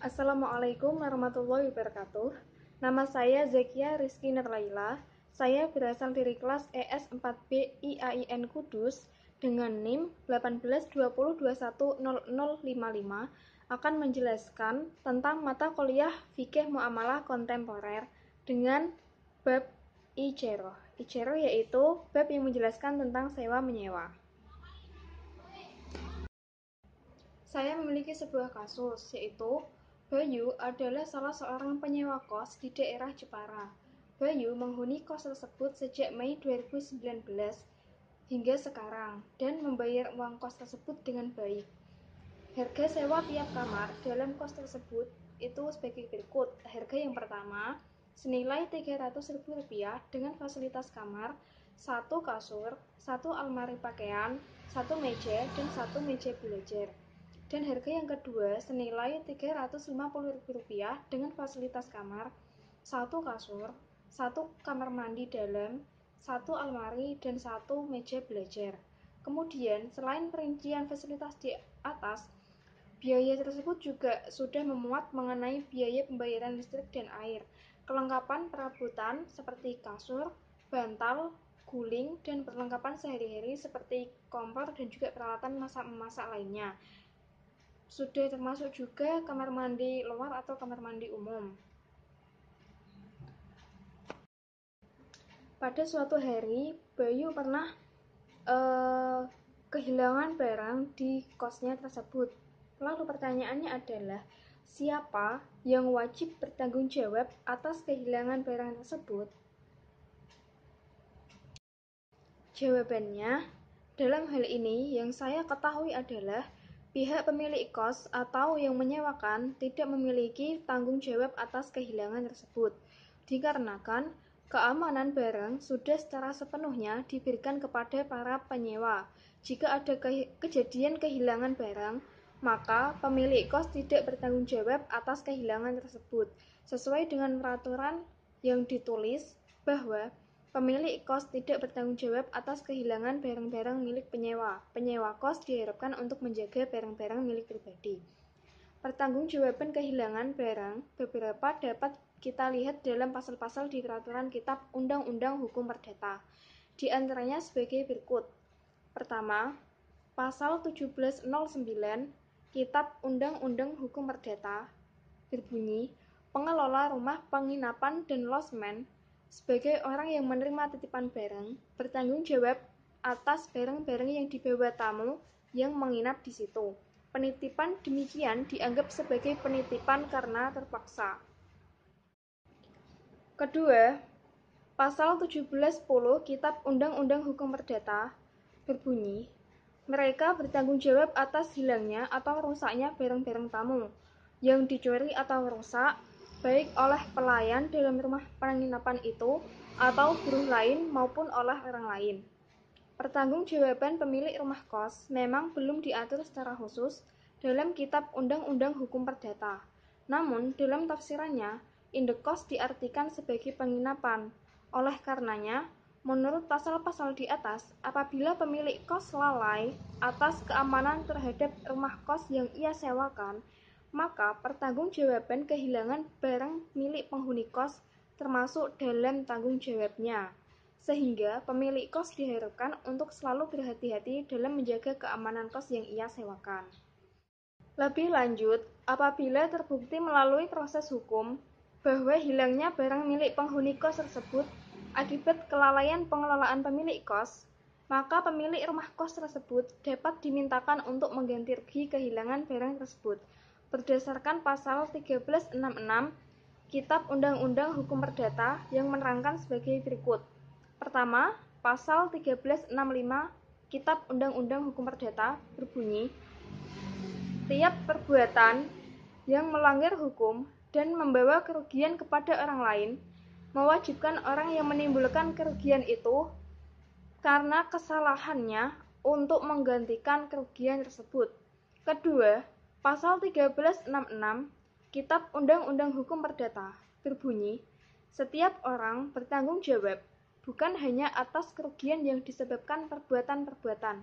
Assalamualaikum warahmatullahi wabarakatuh. Nama saya Zekia Rizky Nurlaila. Saya berasal dari kelas ES 4B IAIN Kudus dengan NIM 1820210055 akan menjelaskan tentang mata kuliah Fikih Muamalah Kontemporer dengan bab Ijaroh. Ijaroh yaitu bab yang menjelaskan tentang sewa-menyewa. Saya memiliki sebuah kasus, yaitu Bayu adalah salah seorang penyewa kos di daerah Jepara. Bayu menghuni kos tersebut sejak Mei 2019 hingga sekarang dan membayar uang kos tersebut dengan baik. Harga sewa tiap kamar dalam kos tersebut itu sebagai berikut. Harga yang pertama senilai Rp300.000 dengan fasilitas kamar, 1 kasur, 1 almari pakaian, 1 meja, dan 1 meja belajar. Dan harga yang kedua senilai Rp350.000 dengan fasilitas kamar, 1 kasur, 1 kamar mandi dalam, 1 almari, dan 1 meja belajar. Kemudian, selain perincian fasilitas di atas, biaya tersebut juga sudah memuat mengenai biaya pembayaran listrik dan air, kelengkapan perabotan seperti kasur, bantal, guling, dan perlengkapan sehari-hari seperti kompor dan juga peralatan masak-memasak lainnya. Sudah termasuk juga kamar mandi luar atau kamar mandi umum. Pada suatu hari, Bayu pernah kehilangan barang di kosnya tersebut. Lalu pertanyaannya adalah, siapa yang wajib bertanggung jawab atas kehilangan barang tersebut? Jawabannya, dalam hal ini yang saya ketahui adalah pihak pemilik kos atau yang menyewakan tidak memiliki tanggung jawab atas kehilangan tersebut, dikarenakan keamanan barang sudah secara sepenuhnya diberikan kepada para penyewa. Jika ada kejadian kehilangan barang, maka pemilik kos tidak bertanggung jawab atas kehilangan tersebut. Sesuai dengan peraturan yang ditulis bahwa pemilik kos tidak bertanggung jawab atas kehilangan barang-barang milik penyewa. Penyewa kos diharapkan untuk menjaga barang-barang milik pribadi. Pertanggungjawaban kehilangan barang beberapa dapat kita lihat dalam pasal-pasal di peraturan Kitab Undang-Undang Hukum Perdata. Di antaranya sebagai berikut. Pertama, pasal 1709 Kitab Undang-Undang Hukum Perdata berbunyi, pengelola rumah penginapan dan losmen sebagai orang yang menerima titipan barang, bertanggung jawab atas barang-barang yang dibawa tamu yang menginap di situ. Penitipan demikian dianggap sebagai penitipan karena terpaksa. Kedua, pasal 1710 Kitab Undang-Undang Hukum Perdata berbunyi, mereka bertanggung jawab atas hilangnya atau rusaknya barang-barang tamu yang dicuri atau rusak, baik oleh pelayan dalam rumah penginapan itu atau buruh lain maupun oleh orang lain. Pertanggungjawaban pemilik rumah kos memang belum diatur secara khusus dalam Kitab Undang-Undang Hukum Perdata. Namun, dalam tafsirannya, indekos diartikan sebagai penginapan. Oleh karenanya, menurut pasal-pasal di atas, apabila pemilik kos lalai atas keamanan terhadap rumah kos yang ia sewakan, maka pertanggungjawaban kehilangan barang milik penghuni kos termasuk dalam tanggung jawabnya, sehingga pemilik kos diharapkan untuk selalu berhati-hati dalam menjaga keamanan kos yang ia sewakan. Lebih lanjut, apabila terbukti melalui proses hukum bahwa hilangnya barang milik penghuni kos tersebut akibat kelalaian pengelolaan pemilik kos, maka pemilik rumah kos tersebut dapat dimintakan untuk mengganti rugi kehilangan barang tersebut berdasarkan pasal 1366 Kitab Undang-Undang Hukum Perdata yang menerangkan sebagai berikut. Pertama, pasal 1365 Kitab Undang-Undang Hukum Perdata berbunyi, tiap perbuatan yang melanggar hukum dan membawa kerugian kepada orang lain mewajibkan orang yang menimbulkan kerugian itu karena kesalahannya untuk menggantikan kerugian tersebut. Kedua, pasal 1366 Kitab Undang-Undang Hukum Perdata berbunyi, setiap orang bertanggung jawab bukan hanya atas kerugian yang disebabkan perbuatan-perbuatan,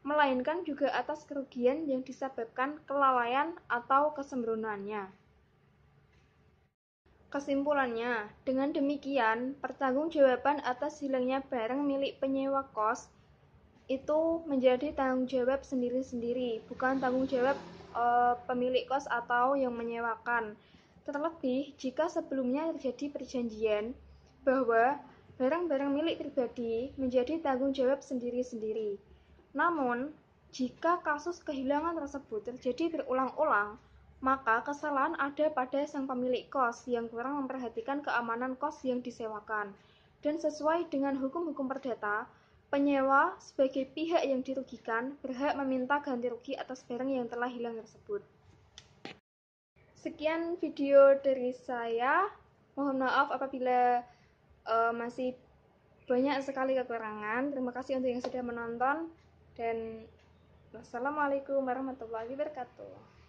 melainkan juga atas kerugian yang disebabkan kelalaian atau kesembronoannya. Kesimpulannya, dengan demikian, pertanggungjawaban atas hilangnya barang milik penyewa kos itu menjadi tanggung jawab sendiri-sendiri, bukan tanggung jawab pemilik kos atau yang menyewakan. Terlebih jika sebelumnya terjadi perjanjian bahwa barang-barang milik pribadi menjadi tanggung jawab sendiri-sendiri. Namun, jika kasus kehilangan tersebut terjadi berulang-ulang, maka kesalahan ada pada sang pemilik kos yang kurang memperhatikan keamanan kos yang disewakan. Dan sesuai dengan hukum-hukum perdata, penyewa sebagai pihak yang dirugikan berhak meminta ganti rugi atas barang yang telah hilang tersebut. Sekian video dari saya. Mohon maaf apabila masih banyak sekali kekurangan. Terima kasih untuk yang sudah menonton dan wassalamualaikum warahmatullahi wabarakatuh.